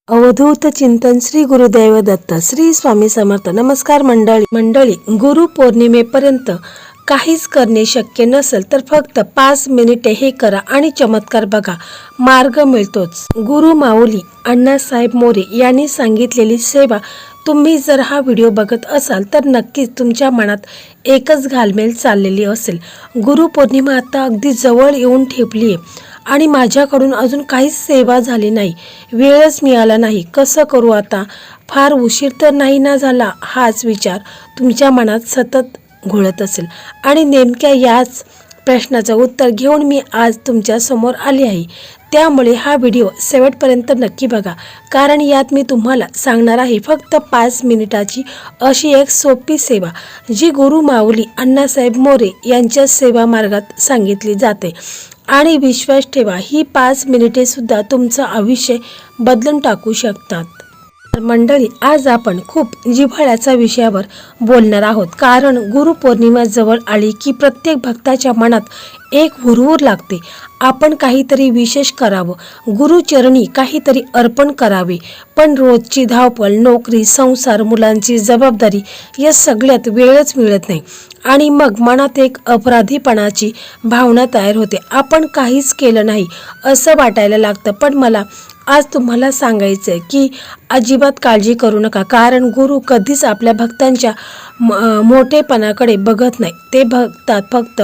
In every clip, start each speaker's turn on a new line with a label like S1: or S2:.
S1: अवधूत चिंतन श्री गुरुदेव दत्त श्री स्वामी समर्थ. नमस्कार मंडळी गुरु पौर्णिमेपर्यंत काहीच करणे शक्य नसेल तर फक्त 5 मिनिटे हे करा आणि चमत्कार बघा, मार्ग मिळतोच. गुरु माऊली अण्णासाहेब मोरे यांनी सांगितलेली सेवा तुम्ही जर हा व्हिडिओ बघत असाल तर नक्कीच तुमच्या मनात एकच घालमेल चाललेली असेल. गुरुपौर्णिमा आता अगदी जवळ येऊन ठेपली आहे आणि माझ्याकडून अजून काहीच सेवा झाली नाही, वेळच मिळाला नाही, कसं करू आता, फार उशीर तर नाही ना झाला, हाच विचार तुमच्या मनात सतत घोळत असेल. आणि नेमक्या याच प्रश्नाचं उत्तर घेऊन मी आज तुमच्या समोर आली आहे. त्यामुळे हा व्हिडिओ शेवटपर्यंत नक्की बघा, कारण यात मी तुम्हाला सांगणार आहे फक्त 5 मिनिटाची अशी एक सोपी सेवा जी गुरु माऊली अण्णासाहेब मोरे यांच्या सेवा मार्गात सांगितली जाते. आणि विश्वास ठेवा, ही 5 मिनिटे सुद्धा तुमचं आयुष्य बदलून टाकू शकतात. मंडळी, आज आपण खूप जिव्हाळ्याच्या विषयावर बोलणार आहोत, कारण गुरुपौर्णिमा जवळ आली की प्रत्येक भक्ताच्या मनात एक हुरहुर लागते. आपण काहीतरी विशेष करावं, गुरुचरणी काहीतरी अर्पण करावे, पण रोजची धावपळ, नोकरी, संसार, मुलांची जबाबदारी या सगळ्यात वेळच मिळत नाही आणि मग मनात एक अपराधीपणाची भावना तयार होते. आपण काहीच केलं नाही असं वाटायला लागतं. पण मला आज तुम्हाला सांगायचं आहे की अजिबात काळजी करू नका, कारण गुरु कधीच आपल्या भक्तांच्या मोठेपणाकडे बघत नाही, ते बघतात फक्त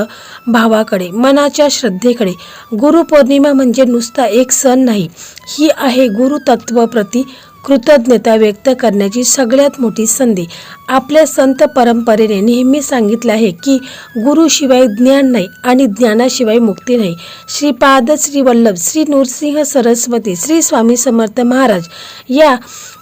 S1: भावाकडे, मनाच्या श्रद्धेकडे. गुरुपौर्णिमा म्हणजे नुसता एक सण नाही, ही आहे गुरुतत्वाप्रती कृतज्ञता व्यक्त करण्याची सगळ्यात मोठी संधी. आपल्या संत परंपरेने नेहमी सांगितले आहे की गुरुशिवाय ज्ञान नाही आणि ज्ञानाशिवाय मुक्ती नाही. श्रीपाद, श्री वल्लभ, श्री नृसिंह सरस्वती, श्री स्वामी समर्थ महाराज या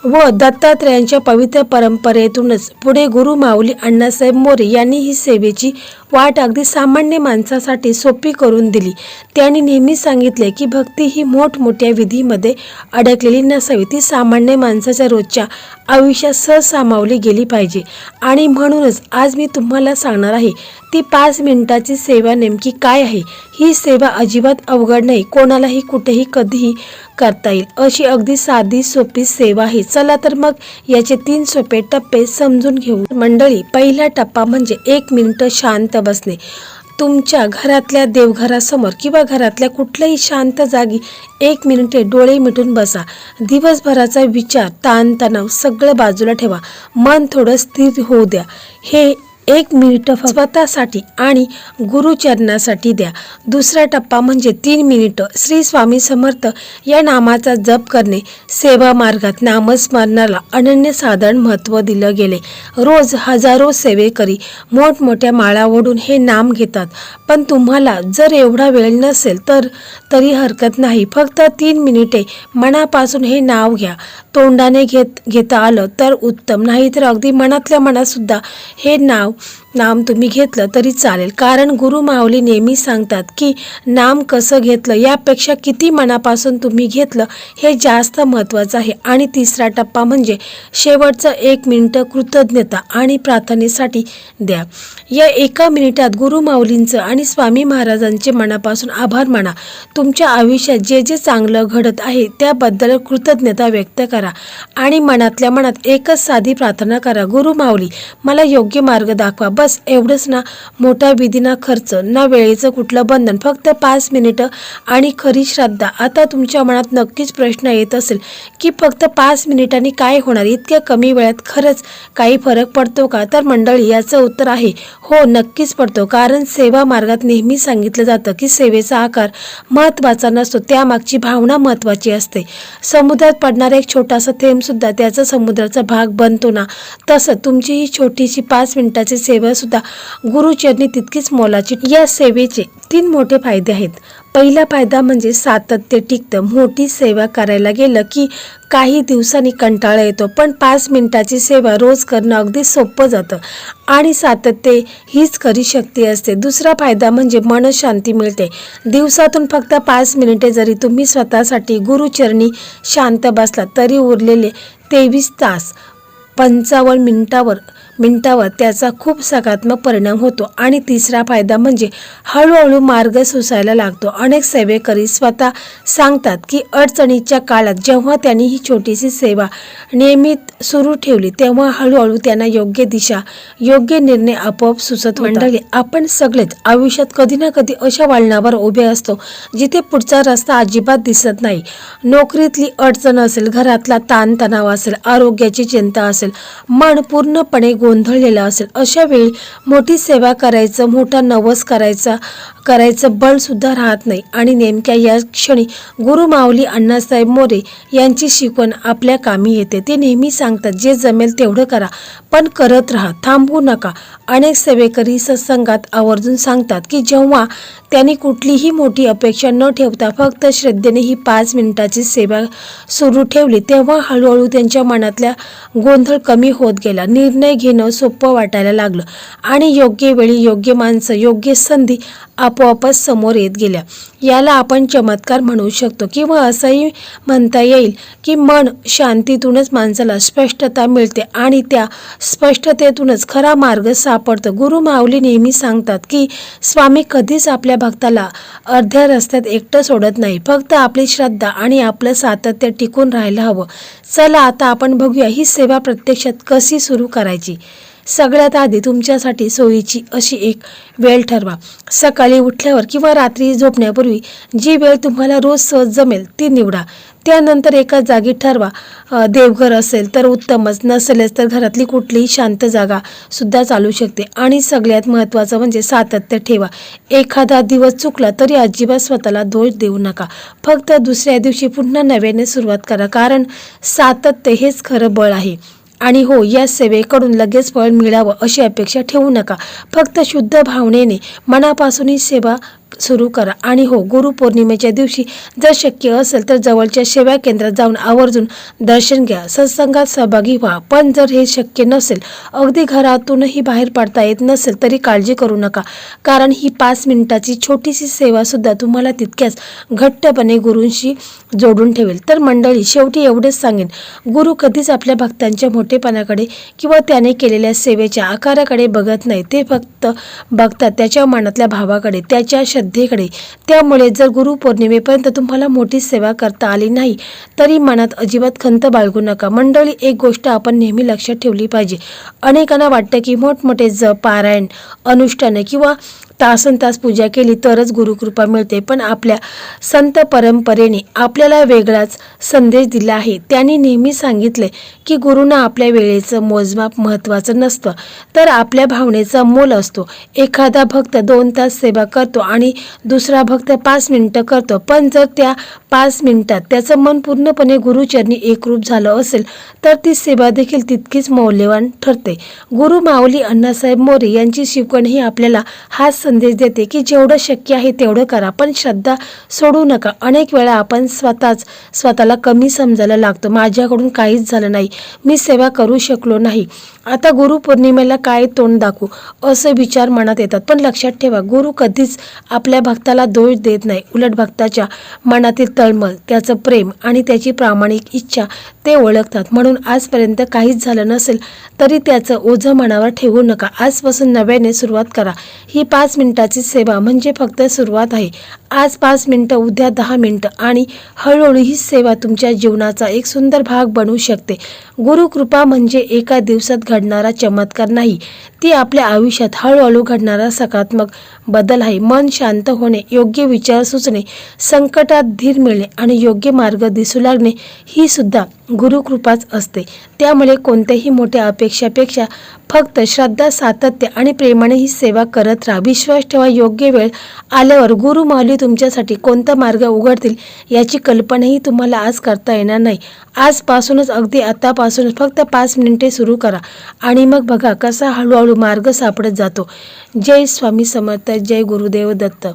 S1: व दत्तात्रयांच्या पवित्र परंपरेतूनच पुढे गुरु माऊली अण्णासाहेब मोरे यांनी ही सेवेची वाट अगदी सामान्य माणसासाठी सोपी करून दिली. त्यांनी नेहमी सांगितले की भक्ती ही मोठमोठ्या विधीमध्ये अडकलेली नसावी, ती सामान्य माणसाच्या रोजच्या आयुष्यात सहज सामावली गेली पाहिजे. आणि म्हणूनच आज मी तुम्हाला सांगणार आहे ती 5 मिनिटाची सेवा नेमकी काय आहे. ही सेवा अजिबात अवघड नाही, कोणालाही कुठेही कधीही करता येईल अशी अगदी साधी सोपी सेवा आहे. चला तर मग याचे 3 सोपे टप्पे समजून घेऊ. मंडळी, पहिला टप्पा म्हणजे 1 मिनिट शांत बसणे. तुमच्या घरातल्या देवघरासमोर किंवा घरातल्या कुठल्याही शांत जागी 1 मिनिटे डोळे मिटून बसा. दिवसभराचा विचार, ताणतणाव सगळं बाजूला ठेवा, मन थोडं स्थिर होऊ द्या. हे 1 मिनिट स्वतःसाठी आणि गुरुचरणासाठी द्या. दुसरा टप्पा म्हणजे 3 मिनिट श्री स्वामी समर्थ या नामाचा जप करणे. सेवा मार्गात नामस्मरणाला अनन्यसाधारण महत्त्व दिलं गेले. रोज हजारो सेवेकरी मोठमोठ्या माळा ओढून हे नाम घेतात, पण तुम्हाला जर एवढा वेळ नसेल तर तरी हरकत नाही, फक्त 3 मिनिटे मनापासून हे नाव घ्या. तोंडाने घेता आलं तर उत्तम, नाहीतर अगदी मनातल्या मनात सुद्धा हे नाम तुम्ही घेतलं तरी चालेल, कारण गुरु माऊली नेहमी सांगतात की नाम कसं घेतलं यापेक्षा किती मनापासून तुम्ही घेतलं हे जास्त महत्त्वाचं आहे. आणि तिसरा टप्पा म्हणजे शेवटचं 1 मिनिट कृतज्ञता आणि प्रार्थनेसाठी द्या. या 1 मिनिटात गुरु माऊलींचं आणि स्वामी महाराजांचे मनापासून आभार माना. तुमच्या आयुष्यात जे जे चांगलं घडत आहे त्याबद्दल कृतज्ञता व्यक्त करा आणि मनातल्या मनात एकच साधी प्रार्थना करा, गुरु माऊली मला योग्य मार्ग दाखवा. बस एवढंच ना, मोठा विधी ना खर्च ना वेळेचं कुठलं बंधन, फक्त 5 मिनिटं आणि खरी श्रद्धा. आता तुमच्या मनात नक्कीच प्रश्न येत असेल की फक्त 5 मिनिटांनी काय होणार, इतक्या कमी वेळात खरंच काही फरक पडतो का? तर मंडळी, याचं उत्तर आहे हो, नक्कीच पडतो. कारण सेवा मार्गात नेहमी सांगितलं जातं की सेवेचा आकार महत्त्वाचा नसतो, त्यामागची भावना महत्त्वाची असते. समुद्रात पडणारा एक छोटासा थेंब सुद्धा त्याचा समुद्राचा भाग बनतो ना, तसं तुमची ही छोटीशी 5 मिनिटाची सेवा सुद्धा गुरुचरणी तितकीच मोलाची. या सेवेचे 3 मोठे फायदे आहेत. पहिला फायदा म्हणजे सातत्य टिकतं. मोठी सेवा करायला गेलं की काही दिवसांनी कंटाळा येतो, पण 5 मिनिटाची सेवा रोज करणं अगदी सोपं जातं आणि सातत्य हीच खरी शक्ती असते. दुसरा फायदा म्हणजे मनशांती मिळते. दिवसातून फक्त 5 मिनिटे जरी तुम्ही स्वतःसाठी गुरुचरणी शांत बसलात तरी उरलेले 23 तास 55 मिनिटावर मिनिटावर त्याचा खूप सकारात्मक परिणाम होतो. आणि तिसरा फायदा म्हणजे हळूहळू मार्ग सुचायला लागतो. अनेक सेवेकरी स्वतः सांगतात की अडचणीच्या काळात जेव्हा त्यांनी ही छोटीशी सेवा नियमित सुरू ठेवली तेव्हा हळूहळू त्यांना योग्य दिशा, योग्य निर्णय आपोआप सुचत होतात. मंडळी, आपण सगळेच आयुष्यात कधी ना कधी अशा वळणावर उभे असतो जिथे पुढचा रस्ता अजिबात दिसत नाही. नोकरीतली अडचण असेल, घरातला ताणतणाव असेल, आरोग्याची चिंता असेल, मन पूर्णपणे गोंधळलेलं असेल. अशा वेळी मोठी सेवा करायचं, मोठा नवस करायचं बळ सुद्धा राहत नाही. आणि नेमक्या या क्षणी गुरु माऊली अण्णासाहेब मोरे यांची शिकवण आपल्या कामी येते. ते नेहमी सांगतात, जे जमेल तेवढं करा, पण करत राहा, थांबू नका. अनेक सेवेकरी सत्संगात आवर्जून सांगतात की जेव्हा त्यांनी कुठलीही मोठी अपेक्षा न ठेवता फक्त श्रद्धेने ही 5 मिनिटाची सेवा सुरू ठेवली तेव्हा हळूहळू त्यांच्या मनातल्या गोंधळ कमी होत गेला. निर्णय घेणं सोपं वाटायला लागलं आणि योग्य वेळी योग्य माणसं, योग्य संधी आपोआपच समोर येत गेल्या. याला आपण चमत्कार म्हणू शकतो किंवा असंही म्हणता येईल की मन शांतीतूनच माणसाला स्पष्टता मिळते आणि त्या स्पष्टतेतूनच खरा मार्ग सापडतो. गुरु माऊली नेहमी सांगतात की स्वामी कधीच आपल्या भक्ताला अर्ध्या रस्त्यात एकटं सोडत नाही. फक्त आपली श्रद्धा आणि आपलं सातत्य टिकून राहायला हवं. चला आता आपण बघूया ही सेवा प्रत्यक्षात कशी सुरू करायची. सगळ्यात आधी तुमच्यासाठी सोयीची अशी एक वेळ ठरवा. सकाळी उठल्यावर किंवा रात्री झोपण्यापूर्वी जी वेळ तुम्हाला रोज सहज जमेल ती निवडा. त्यानंतर एका जागी ठरवा. देवघर असेल तर उत्तमच, नसेलच तर घरातली कुठलीही शांत जागा सुद्धा चालू शकते. आणि सगळ्यात महत्त्वाचं म्हणजे सातत्य ठेवा. एखादा दिवस चुकला तरी अजिबात स्वतःला दोष देऊ नका. फक्त दुसऱ्या दिवशी पुन्हा नव्याने सुरुवात करा, कारण सातत्य हेच खरं बळ आहे. आणि हो, या सेवेकडून लगेच फळ मिळावं अशी अपेक्षा ठेवू नका. फक्त शुद्ध भावनेने मनापासून ही सेवा सुरू करा. आणि हो, गुरुपौर्णिमेच्या दिवशी जर शक्य असेल तर जवळच्या सेवा केंद्रात जाऊन आवर्जून दर्शन घ्या, सत्संगात सहभागी व्हा. पण जर हे शक्य नसेल, अगदी घरातूनही बाहेर पडता येत नसेल तरी काळजी करू नका, कारण ही 5 मिनिटाची छोटीशी सेवा सुद्धा तुम्हाला तितक्याच घट्टपणे गुरूंशी जोडून ठेवेल. तर मंडळी, शेवटी एवढेच सांगेन, गुरु कधीच आपल्या भक्तांच्या मोठेपणाकडे किंवा त्याने केलेल्या सेवेच्या आकाराकडे बघत नाही. ते फक्त बघतात त्याच्या मनातल्या भावाकडे, त्याच्या श्रद्धेकडे. त्यामुळे जर गुरुपौर्णिमेपर्यंत तुम्हाला मोठी सेवा करता आली नाही तरी मनात अजिबात खंत बाळगू नका. मंडळी, एक गोष्ट आपण नेहमी लक्षात ठेवली पाहिजे. अनेकांना वाटतं की मोठमोठे जप, पारायण, अनुष्ठाने किंवा तासनतास पूजा केली तरच गुरुकृपा मिळते. पण आपल्या संत परंपरेने आपल्याला वेगळाच संदेश दिला आहे. त्यांनी नेहमी सांगितले की गुरुंना आपल्या वेळेचं मोजमाप महत्त्वाचं नसतं, तर आपल्या भावनेचा मोल असतो. एखादा भक्त 2 तास सेवा करतो आणि दुसरा भक्त 5 मिनिटं करतो, पण जर त्या 5 मिनिटात त्याचं मन पूर्णपणे गुरुचरणी एकरूप झालं असेल तर ती सेवा देखील तितकीच मौल्यवान ठरते. गुरु माऊली अण्णासाहेब मोरे यांची शिकवण ही आपल्याला हाच संदेश देते की जेवढं शक्य आहे तेवढं करा, पण श्रद्धा सोडू नका. अनेक वेळा आपण स्वतःला कमी समजायला लागतो. माझ्याकडून काहीच झालं नाही, मी सेवा करू शकलो नाही, आता गुरुपौर्णिमेला काय तोंड दाखवू, असे विचार मनात येतात. पण लक्षात ठेवा, गुरु कधीच आपल्या भक्ताला दोष देत नाही. उलट भक्ताच्या मनातील तळमळ, त्याचं प्रेम आणि त्याची प्रामाणिक इच्छा ते ओळखतात. म्हणून आजपर्यंत काहीच झालं नसेल तरी त्याचं ओझं मनावर ठेवू नका. आजपासून नव्याने सुरुवात करा. ही 5 मिनिटाची सेवा म्हणजे फक्त सुरुवात आहे. आज 5 मिनिटं, उद्या 10 मिनिटं आणि हळूहळू ही सेवा तुमच्या जीवनाचा एक सुंदर भाग बनू शकते. गुरुकृपा म्हणजे एका दिवसात घडणारा चमत्कार नाही, ती आपल्या आयुष्यात हळूहळू घडणारा सकारात्मक बदल आहे. मन शांत होणे, योग्य विचार सुचणे, संकटात धीर मिळणे आणि योग्य मार्ग दिसू लागणे ही सुद्धा गुरुकृपाच असते. त्यामुळे कोणत्याही मोठ्या अपेक्षापेक्षा फक्त श्रद्धा, सातत्य आणि प्रेमाने ही सेवा करत राहा. विश्वास ठेवा, योग्य वेळ आल्यावर गुरु माऊली तुमच्यासाठी कोणता मार्ग उघडतील याची कल्पनाही तुम्हाला आज करता येणार नाही. आजपासूनच, अगदी आतापासूनच फक्त 5 मिनिटे सुरू करा आणि मग बघा कसा हळूहळू मार्ग सापडत जातो. जय स्वामी समर्थ, जय गुरुदेव दत्त.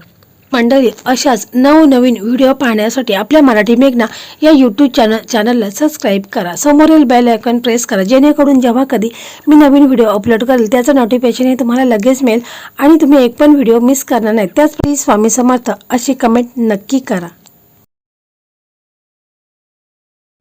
S1: मंडळी, अशाच नवनवीन व्हिडिओ पाहण्यासाठी आपल्या मराठी मेघना या यूट्यूब चॅनलला सबस्क्राईब करा. समोरील बेल आयकॉन प्रेस करा, जेणेकरून जेव्हा कधी मी नवीन व्हिडिओ अपलोड करेल त्याचं नोटिफिकेशन हे तुम्हाला लगेच मिळेल आणि तुम्ही एक पण व्हिडिओ मिस करणार नाही. त्याच स्वामी समर्थ अशी कमेंट नक्की करा.